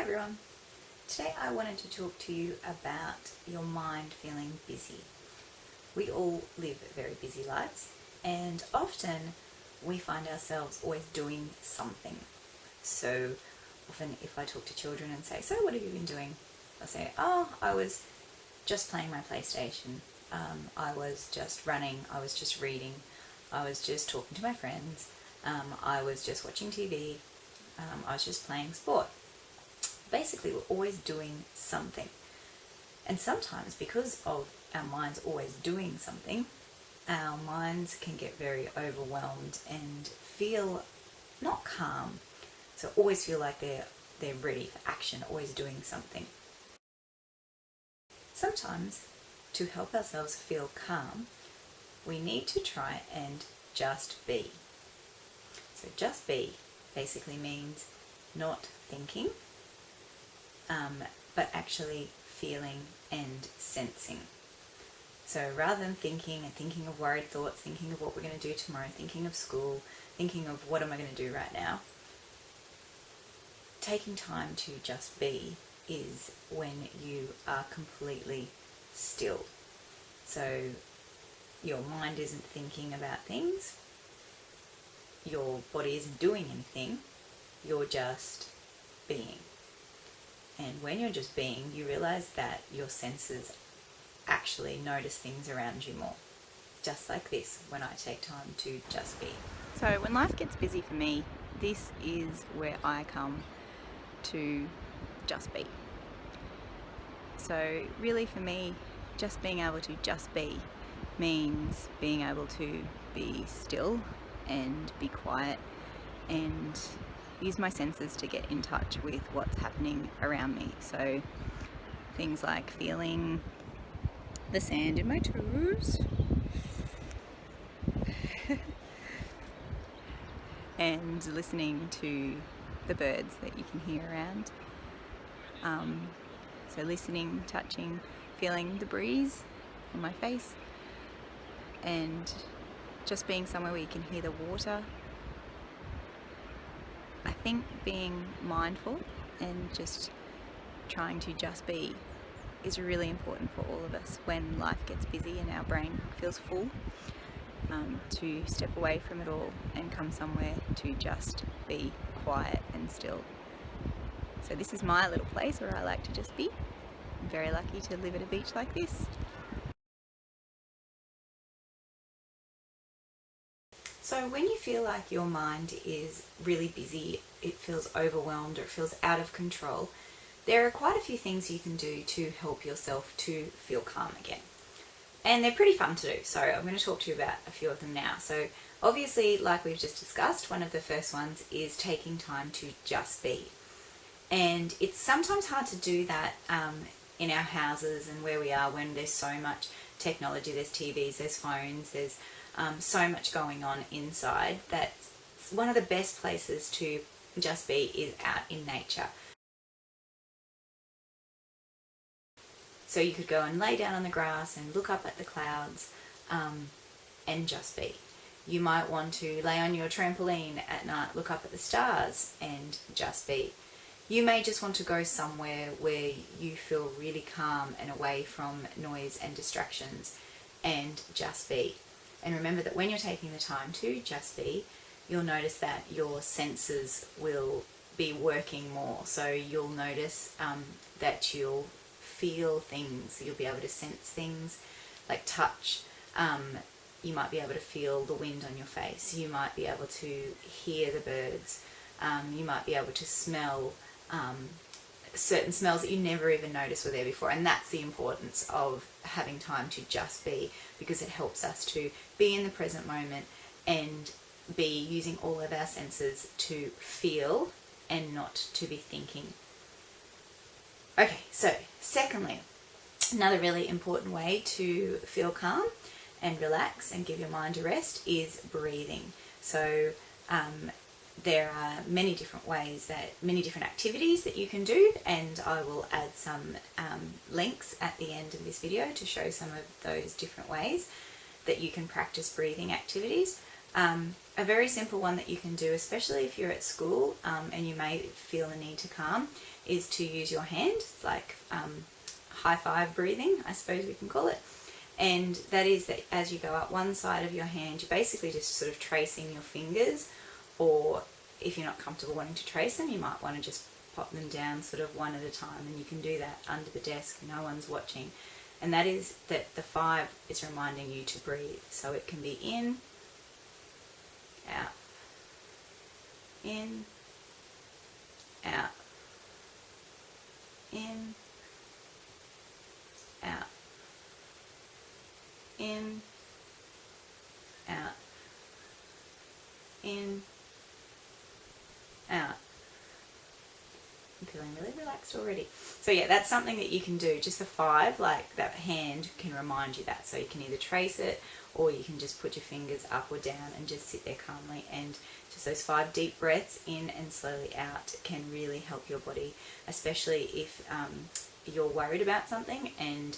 everyone. Today I wanted to talk to you about your mind feeling busy. We all live very busy lives, and often we find ourselves always doing something. So often if I talk to children and say, "So what have you been doing?" They'll say, "Oh, I was just playing my PlayStation. I was just running. I was just reading. I was just talking to my friends. I was just watching TV. I was just playing sport." Basically, we're always doing something. And sometimes, because of our minds always doing something, our minds can get very overwhelmed and feel not calm. So always feel like they're ready for action, always doing something. Sometimes, to help ourselves feel calm, we need to try and just be. So just be basically means not thinking, but actually feeling and sensing. So rather than thinking and thinking of worried thoughts, thinking of what we're going to do tomorrow, thinking of school, thinking of what am I going to do right now, taking time to just be is when you are completely still. So your mind isn't thinking about things, your body isn't doing anything, you're just being. And when you're just being, you realize that your senses actually notice things around you more. Just like this, when I take time to just be. So when life gets busy for me, this is where I come to just be. So really for me, just being able to just be means being able to be still and be quiet and use my senses to get in touch with what's happening around me. So things like feeling the sand in my toes and listening to the birds that you can hear around. So listening, touching, feeling the breeze on my face, and just being somewhere where you can hear the water. I think being mindful and just trying to just be is really important for all of us when life gets busy and our brain feels full, to step away from it all and come somewhere to just be quiet and still. So this is my little place where I like to just be. I'm very lucky to live at a beach like this. So when you feel like your mind is really busy, it feels overwhelmed or it feels out of control, there are quite a few things you can do to help yourself to feel calm again. And they're pretty fun to do, so I'm going to talk to you about a few of them now. So obviously, like we've just discussed, one of the first ones is taking time to just be. And it's sometimes hard to do that in our houses and where we are when there's so much technology, there's TVs, there's phones, there's so much going on inside, that one of the best places to just be is out in nature. So you could go and lay down on the grass and look up at the clouds and just be. You might want to lay on your trampoline at night, look up at the stars and just be. You may just want to go somewhere where you feel really calm and away from noise and distractions and just be. And remember that when you're taking the time to just be, you'll notice that your senses will be working more. So you'll notice that you'll feel things, you'll be able to sense things like touch. You might be able to feel the wind on your face. You might be able to hear the birds. You might be able to smell certain smells that you never even noticed were there before. And that's the importance of having time to just be, because it helps us to be in the present moment and be using all of our senses to feel and not to be thinking. Okay, so secondly, another really important way to feel calm and relax and give your mind a rest is breathing. So there are many different ways, many different activities that you can do, and I will add some links at the end of this video to show some of those different ways that you can practice breathing activities. a very simple one that you can do, especially if you're at school and you may feel a need to calm, is to use your hand. It's like high five breathing, I suppose we can call it. And that is that as you go up one side of your hand, you're basically just sort of tracing your fingers, or if you're not comfortable wanting to trace them, you might want to just pop them down sort of one at a time, and you can do that under the desk, no one's watching. And that is that the 5 is reminding you to breathe. So it can be in, out, in, out, in, out, in, out, in, out. I'm feeling really relaxed already. So yeah, that's something that you can do. Just the 5, like that hand can remind you that. So you can either trace it, or you can just put your fingers up or down and just sit there calmly. And just those 5 deep breaths in and slowly out can really help your body, especially if you're worried about something and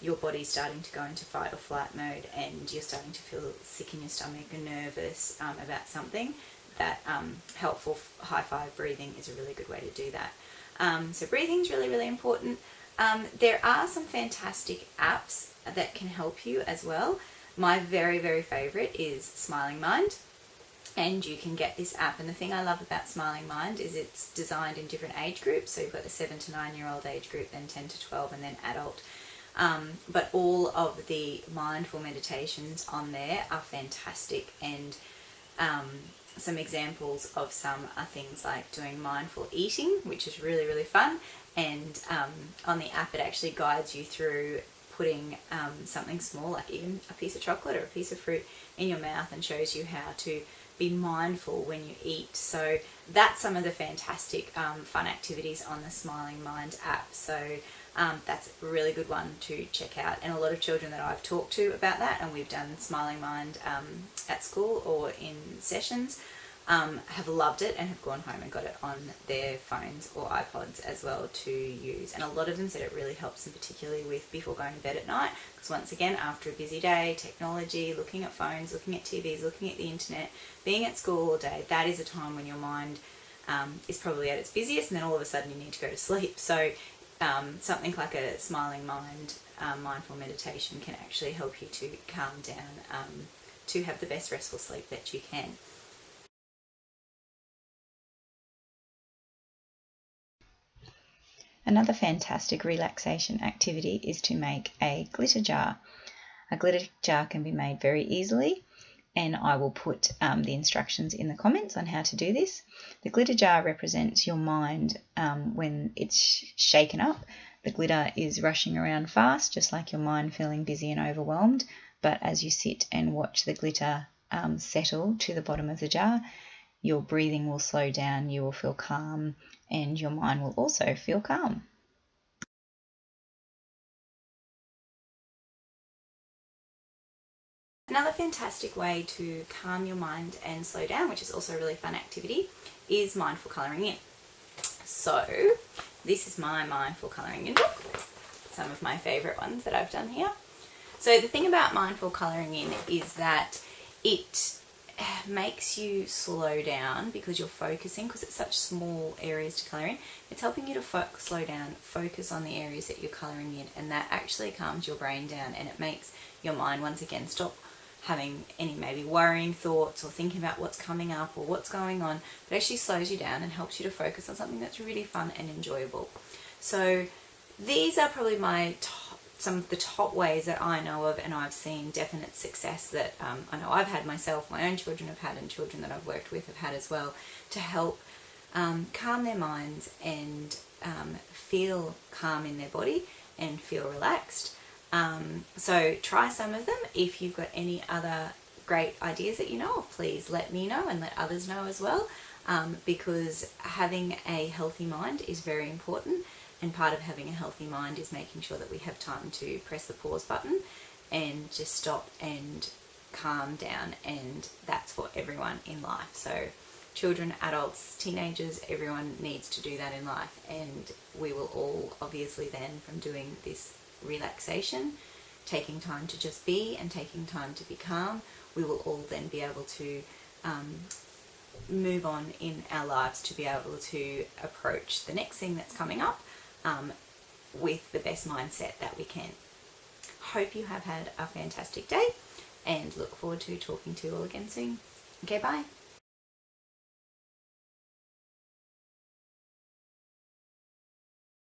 your body's starting to go into fight or flight mode and you're starting to feel sick in your stomach and nervous about something. That helpful high 5 breathing is a really good way to do that. So breathing is really, really important. There are some fantastic apps that can help you as well. My very, very favourite is Smiling Mind. And you can get this app. And the thing I love about Smiling Mind is it's designed in different age groups. So you've got the 7 to 9-year-old age group, then 10 to 12, and then adult. But all of the mindful meditations on there are fantastic. And some examples of some are things like doing mindful eating, which is really, really fun. And on the app, it actually guides you through putting something small, like even a piece of chocolate or a piece of fruit, in your mouth, and shows you how to be mindful when you eat. So that's some of the fantastic fun activities on the Smiling Mind app. So that's a really good one to check out. And a lot of children that I've talked to about that, and we've done Smiling Mind at school or in sessions, have loved it and have gone home and got it on their phones or iPods as well to use. And a lot of them said it really helps them, particularly with before going to bed at night, because once again, after a busy day, technology, looking at phones, looking at TVs, looking at the internet, being at school all day, that is a time when your mind is probably at its busiest, and then all of a sudden you need to go to sleep. So something like a Smiling Mind mindful meditation can actually help you to calm down, to have the best restful sleep that you can. Another fantastic relaxation activity is to make a glitter jar. A glitter jar can be made very easily, and I will put the instructions in the comments on how to do this. The glitter jar represents your mind when it's shaken up. The glitter is rushing around fast, just like your mind feeling busy and overwhelmed. But as you sit and watch the glitter settle to the bottom of the jar, your breathing will slow down, you will feel calm, and your mind will also feel calm. Another fantastic way to calm your mind and slow down, which is also a really fun activity, is mindful colouring in. So this is my mindful colouring in book, some of my favourite ones that I've done here. So the thing about mindful colouring in is that it makes you slow down because you're focusing, because it's such small areas to colour in. It's helping you to slow down, focus on the areas that you're colouring in, and that actually calms your brain down, and it makes your mind once again stop having any maybe worrying thoughts or thinking about what's coming up or what's going on. It actually slows you down and helps you to focus on something that's really fun and enjoyable. So these are probably some of the top ways that I know of, and I've seen definite success that I know I've had myself, my own children have had, and children that I've worked with have had as well, to help calm their minds and feel calm in their body and feel relaxed. So try some of them. If you've got any other great ideas that you know of, please let me know and let others know as well, because having a healthy mind is very important. And part of having a healthy mind is making sure that we have time to press the pause button and just stop and calm down. And that's for everyone in life. So children, adults, teenagers, everyone needs to do that in life. And we will all obviously then, from doing this relaxation, taking time to just be and taking time to be calm, we will all then be able to move on in our lives to be able to approach the next thing that's coming up with the best mindset that we can. Hope you have had a fantastic day and look forward to talking to you all again soon. Okay, bye.